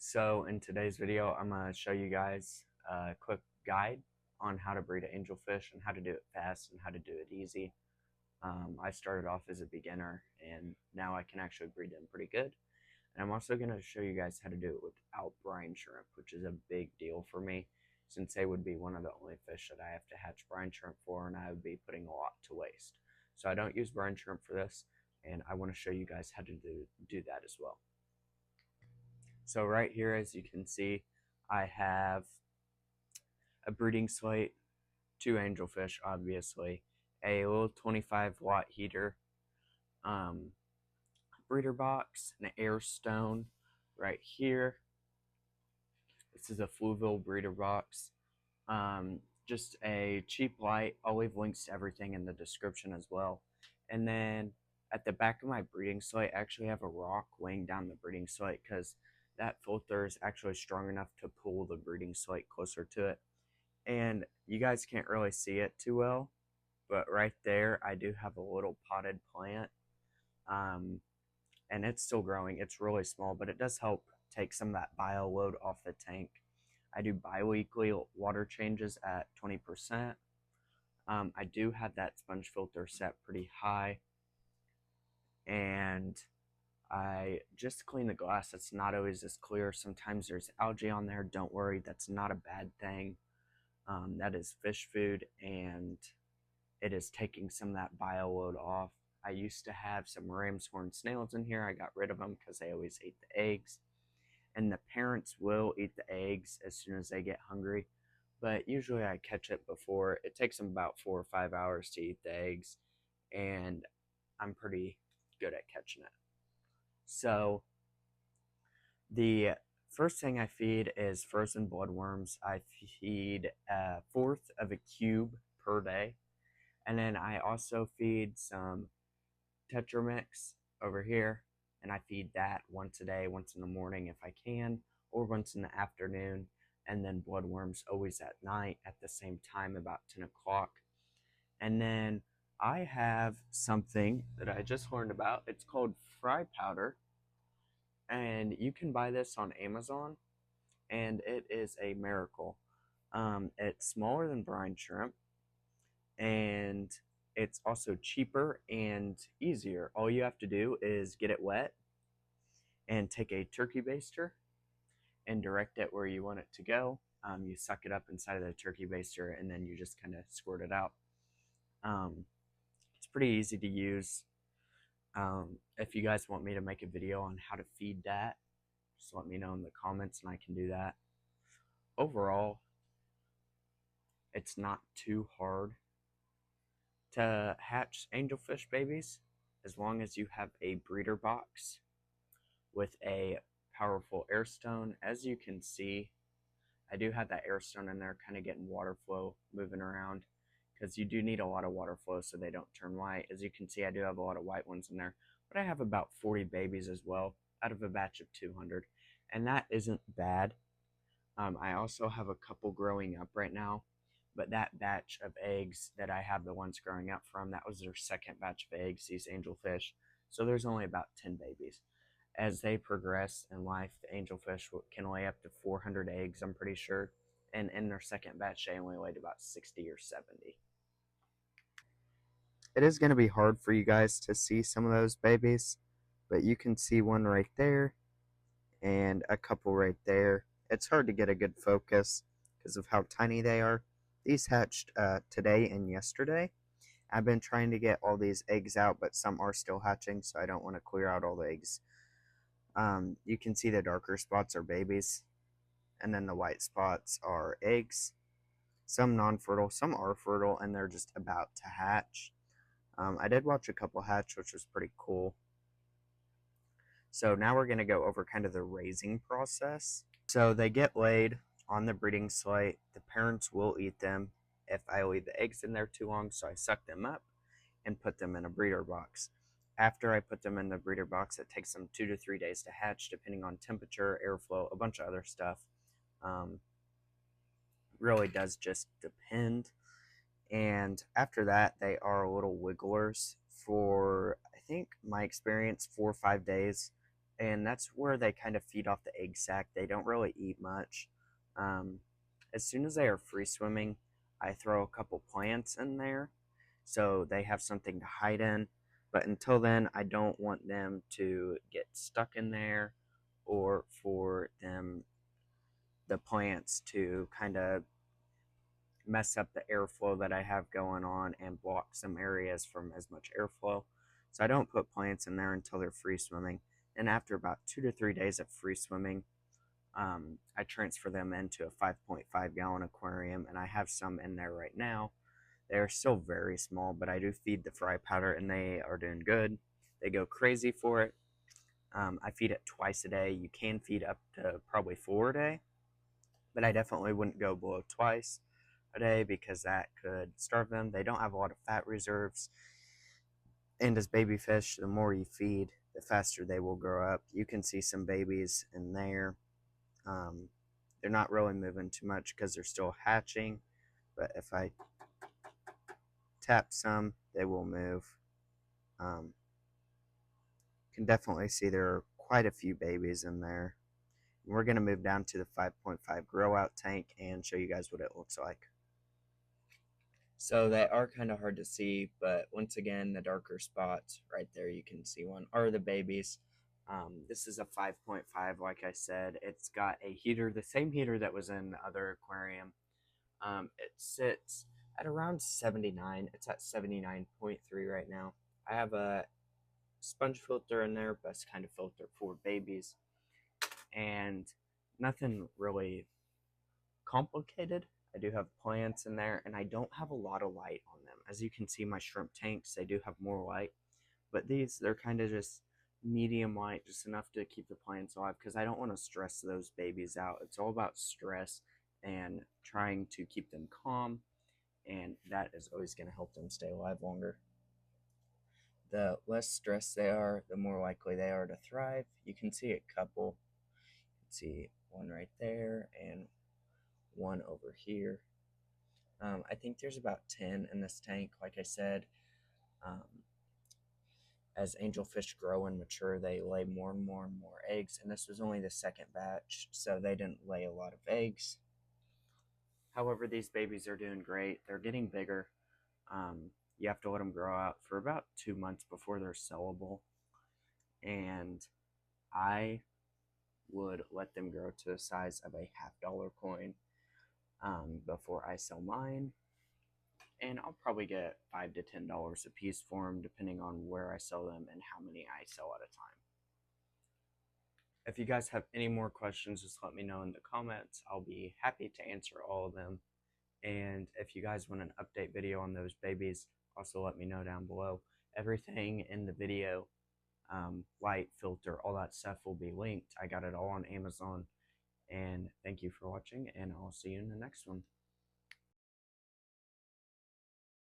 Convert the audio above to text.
So in today's video, I'm going to show you guys a quick guide on how to breed an angelfish and how to do it fast and how to do it easy. I started off as a beginner and now I can actually breed them pretty good. And I'm also going to show you guys how to do it without brine shrimp, which is a big deal for me since they would be one of the only fish that I have to hatch brine shrimp for, and I would be putting a lot to waste. So I don't use brine shrimp for this, and I want to show you guys how to do that as well. So right here, as you can see, I have a breeding slate, two angelfish, obviously, a little 25-watt heater, um, breeder box, an air stone right here. This is a Flueville breeder box. Just a cheap light. I'll leave links to everything in the description as well. And then at the back of my breeding slate, I actually have a rock weighing down the breeding slate because that filter is actually strong enough to pull the breeding slate closer to it. And you guys can't really see it too well, but right there I do have a little potted plant, and it's still growing. It's really small, but it does help take some of that bio load off the tank. I do bi-weekly water changes at 20%. I do have that sponge filter set pretty high, and I just clean the glass. It's not always as clear. Sometimes there's algae on there. Don't worry, that's not a bad thing. That is fish food, and it is taking some of that bio load off. I used to have some ram's horn snails in here. I got rid of them because they always ate the eggs. And the parents will eat the eggs as soon as they get hungry. But usually I catch it before. It takes them about 4 or 5 hours to eat the eggs. And I'm pretty good at catching it. So the first thing I feed is frozen bloodworms. I feed a fourth of a cube per day. And then I also feed some Tetramix over here, and I feed that once a day, once in the morning if I can, or once in the afternoon, and then bloodworms always at night at the same time, about 10 o'clock. And then I have something that I just learned about. It's called fry powder, and you can buy this on Amazon, and it is a miracle. It's smaller than brine shrimp, and it's also cheaper and easier. All you have to do is get it wet and take a turkey baster and direct it where you want it to go. You suck it up inside of the turkey baster, and then you just kind of squirt it out. It's pretty easy to use. If you guys want me to make a video on how to feed that, just let me know in the comments and I can do that. Overall, it's not too hard to hatch angelfish babies as long as you have a breeder box with a powerful air stone. As you can see, I do have that air stone in there kind of getting water flow moving around because you do need a lot of water flow so they don't turn white. As you can see, I do have a lot of white ones in there, but I have about 40 babies as well out of a batch of 200, and that isn't bad. I also have a couple growing up right now, but that batch of eggs that I have the ones growing up from, that was their second batch of eggs, these angelfish. So there's only about 10 babies. As they progress in life, the angelfish can lay up to 400 eggs, I'm pretty sure. And in their second batch, they only laid about 60 or 70. It is going to be hard for you guys to see some of those babies, but you can see one right there and a couple right there. It's hard to get a good focus because of how tiny they are. These hatched today and yesterday. I've been trying to get all these eggs out, but some are still hatching, so I don't want to clear out all the eggs. You can see the darker spots are babies, and then the white spots are eggs. Some non-fertile, some are fertile, and they're just about to hatch. I did watch a couple hatch, which was pretty cool. So now we're going to go over kind of the raising process. So they get laid on the breeding slate. The parents will eat them if I leave the eggs in there too long, so I suck them up and put them in a breeder box. After I put them in the breeder box, it takes them 2 to 3 days to hatch, depending on temperature, airflow, a bunch of other stuff. Really does just depend. And after that, they are little wigglers for, I think, my experience, 4 or 5 days. and that's where they kind of feed off the egg sac. They don't really eat much. Um, as soon as they are free swimming, I throw a couple plants in there so they have something to hide in. But until then, I don't want them to get stuck in there or for the plants to kind of mess up the airflow that I have going on and block some areas from as much airflow. So I don't put plants in there until they're free swimming. And after about 2 to 3 days of free swimming, I transfer them into a 5.5 gallon aquarium, and I have some in there right now. They are still very small, but I do feed the fry powder, and they are doing good. They go crazy for it. I feed it twice a day. You can feed up to probably 4 a day, but I definitely wouldn't go below twice a day because that could starve them. They don't have a lot of fat reserves, and as baby fish, the more you feed, the faster they will grow up. You can see some babies in there. Um, they're not really moving too much because they're still hatching, but if I tap some, they will move. Um, can definitely see there are quite a few babies in there. And we're going to move down to the 5.5 grow out tank and show you guys what it looks like. So they are kind of hard to see, but once again, the darker spots right there, you can see one, are the babies. This is a 5.5, like I said. It's got a heater, the same heater that was in the other aquarium. It sits at around 79. It's at 79.3 right now. I have a sponge filter in there, best kind of filter for babies, and nothing really complicated. I do have plants in there, and I don't have a lot of light on them. As you can see, my shrimp tanks, they do have more light, but these, they're kind of just medium light, just enough to keep the plants alive, because I don't want to stress those babies out. It's all about stress and trying to keep them calm, and that is always going to help them stay alive longer. The less stressed they are, the more likely they are to thrive. You can see a couple. You can see one right there and one over here. I think there's about 10 in this tank. Like I said, um, as angelfish grow and mature, they lay more and more and more eggs. And this was only the second batch, so they didn't lay a lot of eggs. However, these babies are doing great. They're getting bigger. You have to let them grow out for about 2 months before they're sellable. And I would let them grow to the size of a $50 coin before I sell mine. And I'll probably get $5 to $10 a piece for them, depending on where I sell them and how many I sell at a time. If you guys have any more questions, just let me know in the comments. I'll be happy to answer all of them. And if you guys want an update video on those babies, also let me know down below. Everything in the video, light, filter, all that stuff will be linked. I got it all on Amazon. And thank you for watching, and I'll see you in the next one.